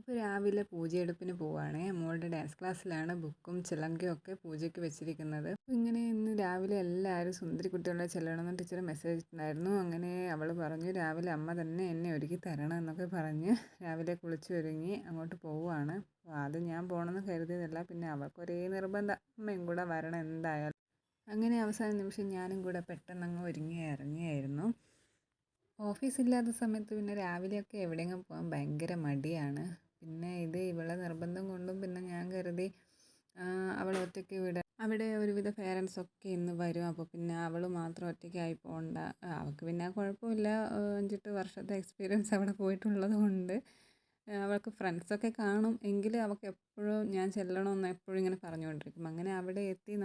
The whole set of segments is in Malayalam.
അപ്പോൾ രാവിലെ പൂജയെടുപ്പിന് പോവുകയാണേ. മോളുടെ ഡാൻസ് ക്ലാസ്സിലാണ് ബുക്കും ചിലങ്കയും ഒക്കെ പൂജയ്ക്ക് വെച്ചിരിക്കുന്നത്. ഇങ്ങനെ ഇന്ന് രാവിലെ എല്ലാവരും സുന്ദരി കുട്ടികളെ ചെല്ലണമെന്ന് ടീച്ചർ മെസ്സേജ് ഇട്ടുണ്ടായിരുന്നു. അങ്ങനെ അവൾ പറഞ്ഞു രാവിലെ അമ്മ തന്നെ എന്നെ ഒരുക്കി തരണം എന്നൊക്കെ പറഞ്ഞ് രാവിലെ കുളിച്ചൊരുങ്ങി അങ്ങോട്ട് പോവുകയാണ്. അപ്പോൾ ആദ്യം ഞാൻ പോകണമെന്ന് കരുതിയതല്ല, പിന്നെ അവൾക്കൊരേ നിർബന്ധം അമ്മയും കൂടെ വരണം എന്തായാലും. അങ്ങനെ അവസാന നിമിഷം ഞാനും കൂടെ പെട്ടെന്നങ്ങ് ഒരുങ്ങി ഇറങ്ങിയായിരുന്നു. ഓഫീസില്ലാത്ത സമയത്ത് പിന്നെ രാവിലെയൊക്കെ എവിടെയെങ്കിലും പോകാൻ ഭയങ്കര മടിയാണ്. പിന്നെ ഇത് ഇവളെ നിർബന്ധം കൊണ്ടും പിന്നെ ഞാൻ കരുതി അവളെ ഒറ്റയ്ക്ക് വിടാൻ. അവിടെ ഒരുവിധ പേരൻസൊക്കെ ഇന്ന് വരും. അപ്പോൾ പിന്നെ അവൾ മാത്രം ഒറ്റയ്ക്കായി പോകണ്ട. അവൾക്ക് പിന്നെ കുഴപ്പമില്ല, 5-8 വർഷത്തെ എക്സ്പീരിയൻസ് അവിടെ പോയിട്ടുള്ളത് കൊണ്ട് അവൾക്ക് ഫ്രണ്ട്സൊക്കെ കാണും. എങ്കിലും അവൾക്ക് എപ്പോഴും ഞാൻ ചെല്ലണമെന്ന് എപ്പോഴും ഇങ്ങനെ പറഞ്ഞുകൊണ്ടിരിക്കും. അങ്ങനെ അവിടെ എത്തി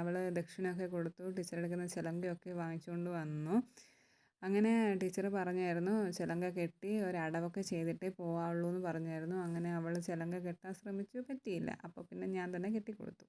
അവൾ ദക്ഷിണയൊക്കെ കൊടുത്തു. ടീച്ചർ എടുക്കുന്ന ചിലങ്കയൊക്കെ വാങ്ങിച്ചുകൊണ്ട് വന്നു. അങ്ങനെ ടീച്ചർ പറഞ്ഞായിരുന്നു ചിലങ്ക കെട്ടി ഒരടവൊക്കെ ചെയ്തിട്ടേ പോകാവുള്ളൂ എന്ന് പറഞ്ഞായിരുന്നു. അങ്ങനെ അവൾ ചിലങ്ക കെട്ടാൻ ശ്രമിച്ചു, പറ്റിയില്ല. അപ്പോൾ പിന്നെ ഞാൻ തന്നെ കെട്ടിക്കൊടുത്തു.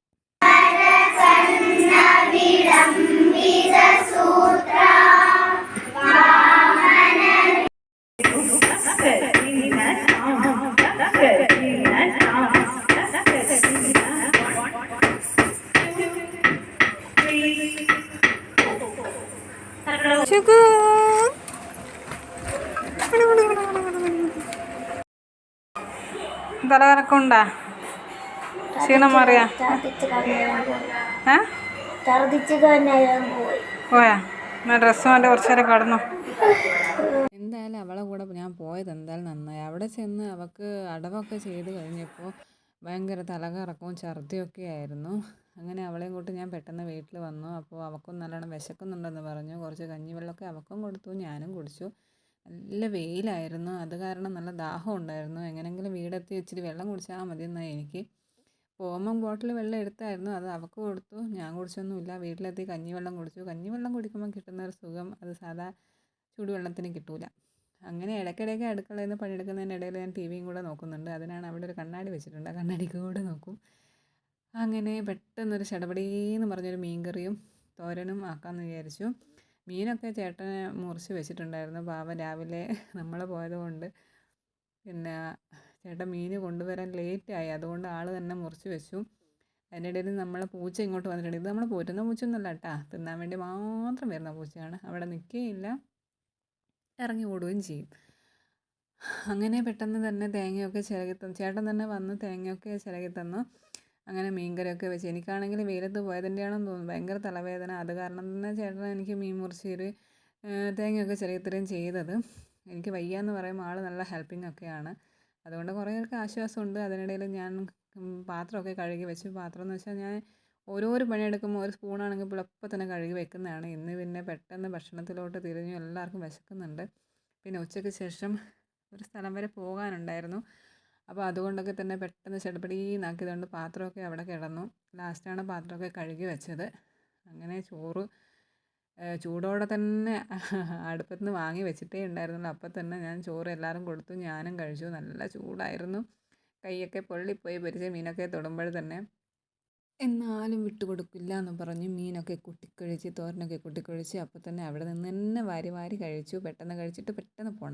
തലകറക്കമുണ്ടാ? ക്ഷീണം മാറിയാ? പോയാ? ഡ്രസ്സും എൻ്റെ കുറച്ച് നേരം കിടന്നു. എന്തായാലും അവളെ കൂടെ ഞാൻ പോയത് എന്തായാലും നന്നായി. അവിടെ ചെന്ന് അവൾക്ക് അടവൊക്കെ ചെയ്ത് കഴിഞ്ഞപ്പോൾ ഭയങ്കര തലകറക്കവും ഛർദിയൊക്കെ ആയിരുന്നു. അങ്ങനെ അവളെയും കൂട്ടി ഞാൻ പെട്ടെന്ന് വീട്ടിൽ വന്നു. അപ്പോൾ അവൾക്കും നല്ലോണം വിശക്കുന്നുണ്ടെന്ന് പറഞ്ഞു. കുറച്ച് കഞ്ഞിവെള്ളമൊക്കെ അവൾക്കും കൊടുത്തു, ഞാനും കുടിച്ചു. നല്ല വെയിലായിരുന്നു, അത് കാരണം നല്ല ദാഹം ഉണ്ടായിരുന്നു. എങ്ങനെയെങ്കിലും വീടെത്തി ഇച്ചിരി വെള്ളം കുടിച്ചാൽ മതി എന്നാണ് എനിക്ക്. പോകുമ്പം ബോട്ടിൽ വെള്ളം എടുത്തായിരുന്നു, അത് അവൾക്ക് കൊടുത്തു. ഞാൻ കുടിച്ചൊന്നുമില്ല. വീട്ടിലെത്തി കഞ്ഞിവെള്ളം കുടിച്ചു. കഞ്ഞിവെള്ളം കുടിക്കുമ്പോൾ കിട്ടുന്നൊരു സുഖം അത് സാധാ ചൂടുവെള്ളത്തിന് കിട്ടൂല. അങ്ങനെ ഇടയ്ക്കിടയ്ക്ക് അടുക്കളയിൽ നിന്ന് പണിയെടുക്കുന്നതിനിടയിൽ ഞാൻ ടി വിയും കൂടെ നോക്കുന്നുണ്ട്. അതിനാണ് അവിടെ ഒരു കണ്ണാടി വെച്ചിട്ടുണ്ട്, ആ കണ്ണാടിക്ക് കൂടെ നോക്കും. അങ്ങനെ പെട്ടെന്നൊരു ചടപടീന്ന് പറഞ്ഞൊരു മീൻകറിയും തോരനും ആക്കാമെന്ന് വിചാരിച്ചു. മീനൊക്കെ ചേട്ടനെ മുറിച്ച് വെച്ചിട്ടുണ്ടായിരുന്നു. പാവം രാവിലെ നമ്മൾ പോയത് കൊണ്ട് പിന്നെ ചേട്ടൻ മീൻ കൊണ്ടുവരാൻ ലേറ്റായി, അതുകൊണ്ട് ആൾ തന്നെ മുറിച്ച് വെച്ചു. അതിനിടയിൽ നമ്മളെ പൂച്ച ഇങ്ങോട്ട് വന്നിട്ടുണ്ട്. ഇത് നമ്മൾ പോറ്റുന്ന പൂച്ചയൊന്നുമല്ല കേട്ടോ, തിന്നാൻ വേണ്ടി മാത്രം വരുന്ന പൂച്ചയാണ്. അവിടെ നിൽക്കുകയില്ല, ഇറങ്ങി ഓടുകയും ചെയ്യും. അങ്ങനെ പെട്ടെന്ന് തന്നെ തേങ്ങയൊക്കെ ചിരകി തന്നു. ചേട്ടൻ തന്നെ വന്ന് തേങ്ങയൊക്കെ ചിരകി തന്നു. അങ്ങനെ മീൻകറിയൊക്കെ വെച്ച്. എനിക്കാണെങ്കിൽ വെയിലത്ത് പോയതിൻ്റെയാണെന്ന് തോന്നുന്നു ഭയങ്കര തലവേദന. അത് കാരണം തന്നെ ചേട്ടൻ എനിക്ക് മീൻ മുറിച്ച് തേങ്ങയൊക്കെ ചിരകി തരുകയും ചെയ്തത്. എനിക്ക് വയ്യാന്ന് പറയുമ്പോൾ ആൾ നല്ല ഹെൽപ്പിംഗ് ഒക്കെയാണ്, അതുകൊണ്ട് കുറേയൊക്കെ ആശ്വാസമുണ്ട്. അതിനിടയിൽ ഞാൻ പാത്രമൊക്കെ കഴുകി വെച്ചു. പാത്രം എന്ന് വെച്ചാൽ ഞാൻ ഓരോരോ പണിയെടുക്കുമ്പോൾ ഒരു സ്പൂണാണെങ്കിൽ ഇപ്പോൾ എപ്പോൾ തന്നെ കഴുകി വെക്കുന്നതാണ്. ഇന്ന് പിന്നെ പെട്ടെന്ന് ഭക്ഷണത്തിലോട്ട് തിരിഞ്ഞു, എല്ലാവർക്കും വിശക്കുന്നുണ്ട്. പിന്നെ ഉച്ചയ്ക്ക് ശേഷം ഒരു സ്ഥലം വരെ പോകാനുണ്ടായിരുന്നു. അപ്പോൾ അതുകൊണ്ടൊക്കെ തന്നെ പെട്ടെന്ന് ചടപടീന്നാക്കിയതുകൊണ്ട് പാത്രമൊക്കെ അവിടെ കിടന്നു. ലാസ്റ്റാണ് പാത്രമൊക്കെ കഴുകി വെച്ചത്. അങ്ങനെ ചോറ് ചൂടോടെ തന്നെ അടുപ്പത്ത് നിന്ന് വാങ്ങി വെച്ചിട്ടേ ഉണ്ടായിരുന്നുള്ളൂ. അപ്പം തന്നെ ഞാൻ ചോറ് എല്ലാവരും കൊടുത്തു, ഞാനും കഴിച്ചു. നല്ല ചൂടായിരുന്നു, കൈയൊക്കെ പൊള്ളിപ്പോയി പൊരിച്ച മീനൊക്കെ തൊടുമ്പോൾ തന്നെ. എന്നാലും വിട്ടുകൊടുക്കില്ല എന്ന് പറഞ്ഞ് മീനൊക്കെ കുട്ടിക്കഴിച്ച് തോരനൊക്കെ കുട്ടിക്കഴിച്ച് അപ്പോൾ തന്നെ അവിടെ നിന്ന് തന്നെ വാരി വാരി കഴിച്ചു. പെട്ടെന്ന് കഴിച്ചിട്ട് പെട്ടെന്ന് പോകണം.